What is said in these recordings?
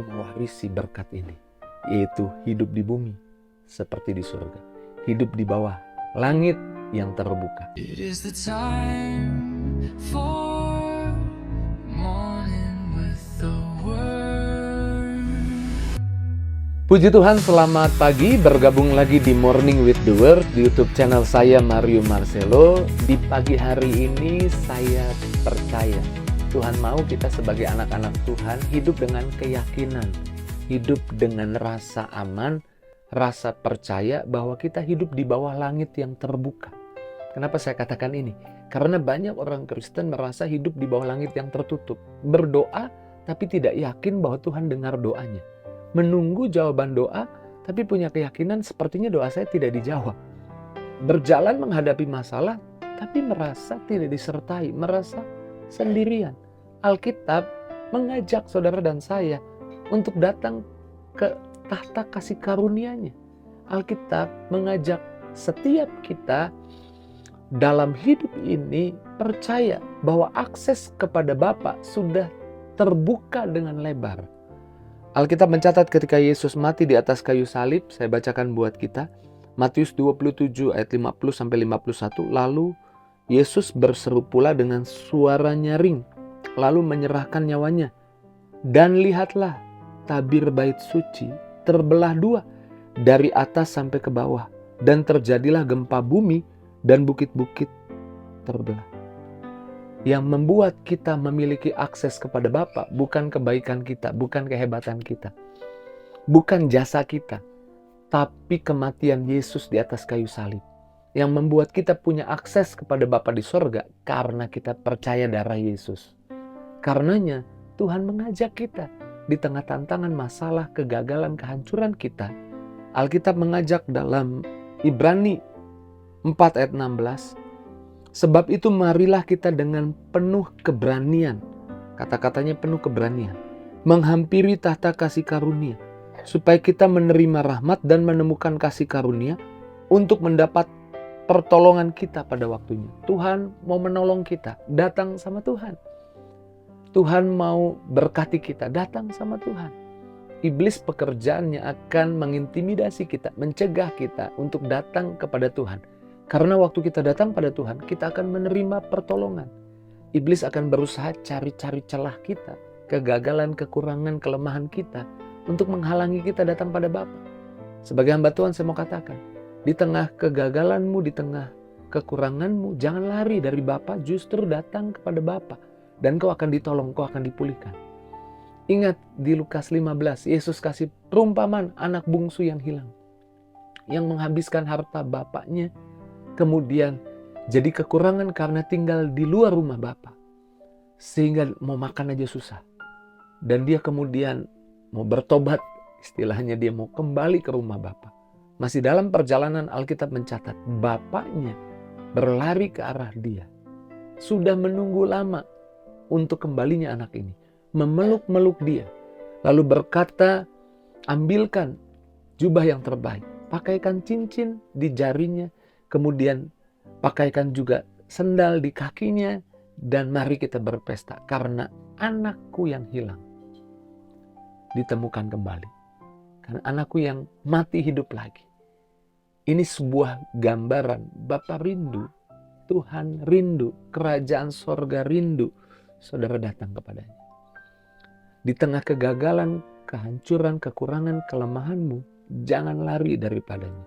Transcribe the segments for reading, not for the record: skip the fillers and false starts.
mau mewarisi berkat ini, yaitu hidup di bumi seperti di surga, hidup di bawah langit yang terbuka. It is the time for morning with the word. Puji Tuhan, selamat pagi, bergabung lagi di Morning with the Word di YouTube channel saya, Mario Marcelo. Di pagi hari ini saya percaya Tuhan mau kita sebagai anak-anak Tuhan hidup dengan keyakinan, hidup dengan rasa aman, rasa percaya bahwa kita hidup di bawah langit yang terbuka. Kenapa saya katakan ini? Karena banyak orang Kristen merasa hidup di bawah langit yang tertutup, berdoa tapi tidak yakin bahwa Tuhan dengar doanya. Menunggu jawaban doa, tapi punya keyakinan sepertinya doa saya tidak dijawab. Berjalan menghadapi masalah, tapi merasa tidak disertai, merasa sendirian. Alkitab mengajak saudara dan saya untuk datang ke tahta kasih karunia-Nya. Alkitab mengajak setiap kita dalam hidup ini percaya bahwa akses kepada Bapa sudah terbuka dengan lebar. Alkitab mencatat ketika Yesus mati di atas kayu salib, saya bacakan buat kita, Matius 27 ayat 50-51, lalu Yesus berseru pula dengan suara nyaring, lalu menyerahkan nyawanya. Dan lihatlah, tabir bait suci terbelah dua, dari atas sampai ke bawah, dan terjadilah gempa bumi, dan bukit-bukit terbelah. Yang membuat kita memiliki akses kepada Bapa bukan kebaikan kita, bukan kehebatan kita, bukan jasa kita, tapi kematian Yesus di atas kayu salib. Yang membuat kita punya akses kepada Bapa di sorga karena kita percaya darah Yesus. Karenanya Tuhan mengajak kita di tengah tantangan, masalah, kegagalan, kehancuran kita. Alkitab mengajak dalam Ibrani 4 ayat 16, sebab itu marilah kita dengan penuh keberanian, kata-katanya penuh keberanian, menghampiri tahta kasih karunia, supaya kita menerima rahmat dan menemukan kasih karunia untuk mendapat pertolongan kita pada waktunya. Tuhan mau menolong kita, datang sama Tuhan. Tuhan mau berkati kita, datang sama Tuhan. Iblis pekerjaannya akan mengintimidasi kita, mencegah kita untuk datang kepada Tuhan. Karena waktu kita datang pada Tuhan, kita akan menerima pertolongan. Iblis akan berusaha cari-cari celah kita, kegagalan, kekurangan, kelemahan kita, untuk menghalangi kita datang pada Bapa. Sebagai hamba Tuhan, saya mau katakan, di tengah kegagalanmu, di tengah kekuranganmu, jangan lari dari Bapa, justru datang kepada Bapa. Dan kau akan ditolong, kau akan dipulihkan. Ingat di Lukas 15, Yesus kasih perumpamaan anak bungsu yang hilang, yang menghabiskan harta bapaknya, kemudian jadi kekurangan karena tinggal di luar rumah Bapa, sehingga mau makan aja susah. Dan dia kemudian mau bertobat, istilahnya dia mau kembali ke rumah Bapa. Masih dalam perjalanan, Alkitab mencatat bapaknya berlari ke arah dia, sudah menunggu lama untuk kembalinya anak ini, memeluk-meluk dia, lalu berkata, ambilkan jubah yang terbaik, pakaikan cincin di jarinya, kemudian pakaikan juga sendal di kakinya, dan mari kita berpesta karena anakku yang hilang ditemukan kembali. Karena anakku yang mati hidup lagi. Ini sebuah gambaran Bapa rindu, Tuhan rindu, kerajaan sorga rindu saudara datang kepadanya. Di tengah kegagalan, kehancuran, kekurangan, kelemahanmu, jangan lari daripadanya.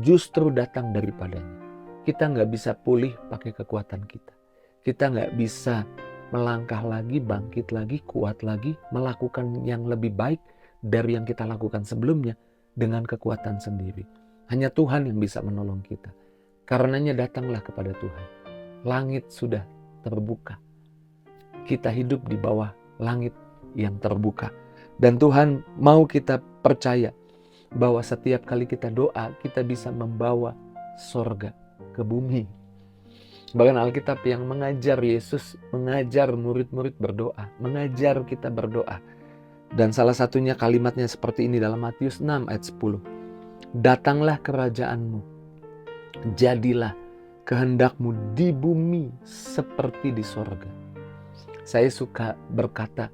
Justru datang daripadanya. Kita nggak bisa pulih pakai kekuatan kita. Kita nggak bisa melangkah lagi, bangkit lagi, kuat lagi, melakukan yang lebih baik dari yang kita lakukan sebelumnya dengan kekuatan sendiri. Hanya Tuhan yang bisa menolong kita. Karenanya datanglah kepada Tuhan. Langit sudah terbuka. Kita hidup di bawah langit yang terbuka. Dan Tuhan mau kita percaya bahwa setiap kali kita doa, kita bisa membawa sorga ke bumi. Bahkan Alkitab yang mengajar Yesus, mengajar murid-murid berdoa, mengajar kita berdoa. Dan salah satunya kalimatnya seperti ini dalam Matius 6 ayat 10. Datanglah kerajaanmu, jadilah kehendakmu di bumi seperti di sorga. Saya suka berkata,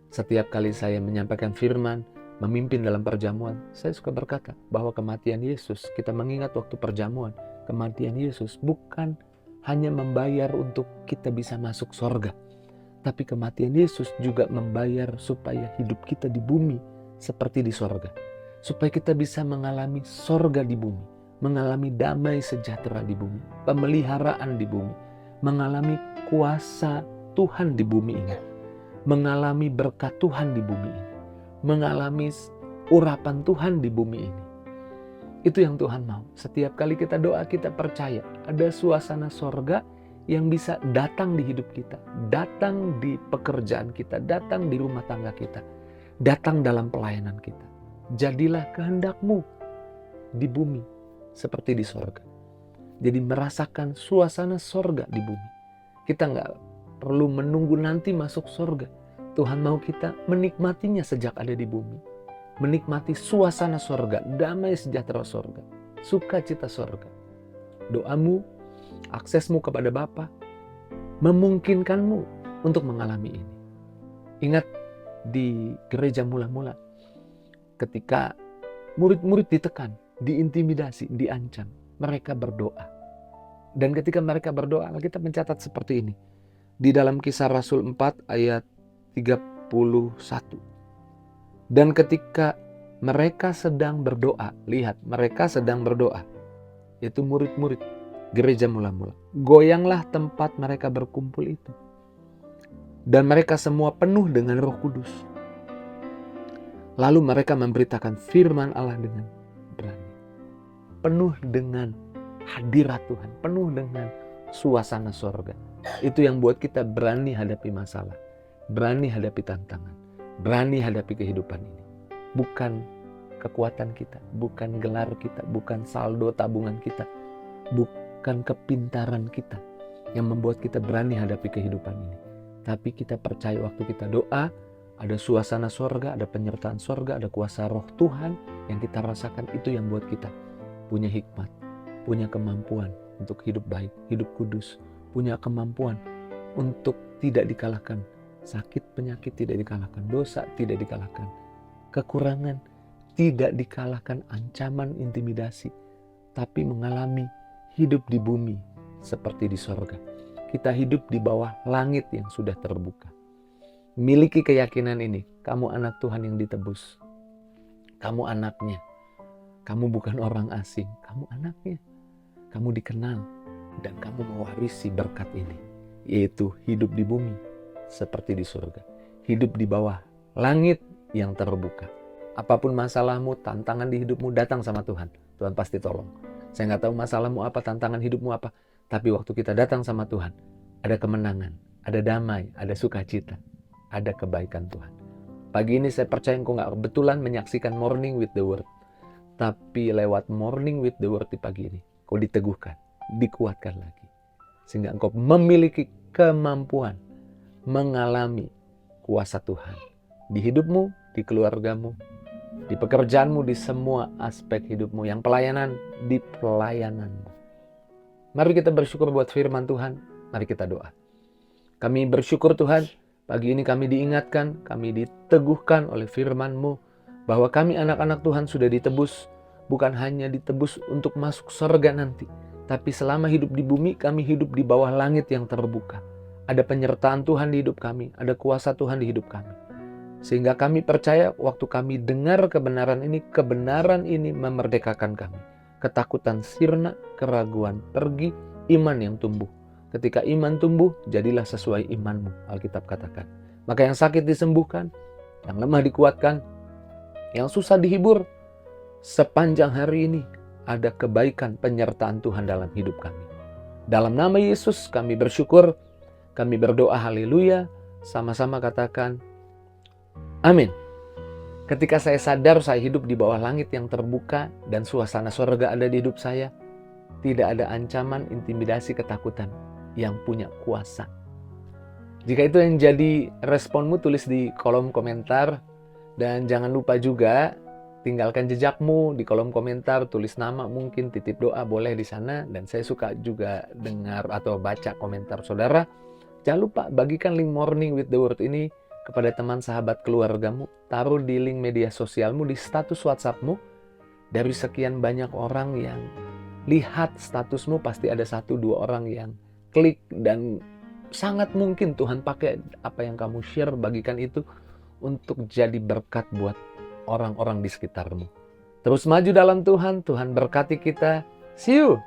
Setiap kali saya menyampaikan firman, memimpin dalam perjamuan, saya suka berkata bahwa kematian Yesus, kita mengingat waktu perjamuan, kematian Yesus bukan hanya membayar untuk kita bisa masuk sorga, tapi kematian Yesus juga membayar supaya hidup kita di bumi seperti di sorga. Supaya kita bisa mengalami sorga di bumi, mengalami damai sejahtera di bumi, pemeliharaan di bumi, mengalami kuasa Tuhan di bumi ini, mengalami berkat Tuhan di bumi ini, mengalami urapan Tuhan di bumi ini. Itu yang Tuhan mau. Setiap kali kita doa, kita percaya ada suasana sorga yang bisa datang di hidup kita, datang di pekerjaan kita, datang di rumah tangga kita, datang dalam pelayanan kita. Jadilah kehendak-Mu di bumi seperti di sorga. Jadi merasakan suasana sorga di bumi. Kita nggak perlu menunggu nanti masuk sorga. Tuhan mau kita menikmatinya sejak ada di bumi. Menikmati suasana sorga, damai sejahtera sorga, sukacita sorga. Doamu, aksesmu kepada Bapa, memungkinkanmu untuk mengalami ini. Ingat di gereja mula-mula, ketika murid-murid ditekan, diintimidasi, diancam, mereka berdoa. Dan ketika mereka berdoa, kita mencatat seperti ini. Di dalam Kisah Rasul 4 ayat 31. Dan ketika mereka sedang berdoa, lihat mereka sedang berdoa, yaitu murid-murid gereja mula-mula. Goyanglah tempat mereka berkumpul itu. Dan mereka semua penuh dengan Roh Kudus. Lalu mereka memberitakan firman Allah dengan berani. Penuh dengan hadirat Tuhan, penuh dengan suasana sorga. Itu yang buat kita berani hadapi masalah, berani hadapi tantangan, berani hadapi kehidupan ini. Bukan kekuatan kita, bukan gelar kita, bukan saldo tabungan kita, bukan kepintaran kita yang membuat kita berani hadapi kehidupan ini. Tapi kita percaya waktu kita doa, ada suasana sorga, ada penyertaan sorga, ada kuasa Roh Tuhan yang kita rasakan. Itu yang buat kita punya hikmat, punya kemampuan untuk hidup baik, hidup kudus, punya kemampuan untuk tidak dikalahkan. Sakit, penyakit tidak dikalahkan, dosa tidak dikalahkan, kekurangan tidak dikalahkan, ancaman, intimidasi, tapi mengalami hidup di bumi seperti di sorga. Kita hidup di bawah langit yang sudah terbuka. Miliki keyakinan ini, kamu anak Tuhan yang ditebus. Kamu anaknya. Kamu bukan orang asing, kamu anaknya. Kamu dikenal dan kamu mewarisi berkat ini, yaitu hidup di bumi seperti di surga. Hidup di bawah langit yang terbuka. Apapun masalahmu, tantangan di hidupmu, datang sama Tuhan. Tuhan pasti tolong. Saya nggak tahu masalahmu apa, tantangan hidupmu apa. Tapi waktu kita datang sama Tuhan, ada kemenangan, ada damai, ada sukacita, ada kebaikan Tuhan. Pagi ini saya percaya engkau nggak kebetulan menyaksikan Morning with the Word. Tapi lewat Morning with the Word di pagi ini, kau diteguhkan, dikuatkan lagi. Sehingga engkau memiliki kemampuan mengalami kuasa Tuhan. Di hidupmu, di keluargamu, di pekerjaanmu, di semua aspek hidupmu. Yang pelayanan, di pelayananmu. Mari kita bersyukur buat firman Tuhan. Mari kita doa. Kami bersyukur Tuhan, pagi ini kami diingatkan, kami diteguhkan oleh firman-Mu, bahwa kami anak-anak Tuhan sudah ditebus, bukan hanya ditebus untuk masuk surga nanti, tapi selama hidup di bumi, kami hidup di bawah langit yang terbuka. Ada penyertaan Tuhan di hidup kami, ada kuasa Tuhan di hidup kami. Sehingga kami percaya waktu kami dengar kebenaran ini memerdekakan kami. Ketakutan sirna, keraguan pergi, iman yang tumbuh. Ketika iman tumbuh, jadilah sesuai imanmu, Alkitab katakan. Maka yang sakit disembuhkan, yang lemah dikuatkan, yang susah dihibur. Sepanjang hari ini ada kebaikan penyertaan Tuhan dalam hidup kami. Dalam nama Yesus kami bersyukur, kami berdoa haleluya, sama-sama katakan amin. Ketika saya sadar saya hidup di bawah langit yang terbuka dan suasana surga ada di hidup saya, tidak ada ancaman, intimidasi, ketakutan yang punya kuasa. Jika itu yang jadi responmu, tulis di kolom komentar. Dan jangan lupa juga tinggalkan jejakmu di kolom komentar, tulis nama, mungkin titip doa boleh di sana. Dan saya suka juga dengar atau baca komentar saudara. Jangan lupa bagikan link Morning with the Word ini kepada teman, sahabat, keluargamu. Taruh di link media sosialmu, di status WhatsAppmu. Dari sekian banyak orang yang lihat statusmu, pasti ada 1-2 orang yang klik, dan sangat mungkin Tuhan pakai apa yang kamu share, bagikan itu untuk jadi berkat buat orang-orang di sekitarmu. Terus maju dalam Tuhan, Tuhan berkati kita. See you!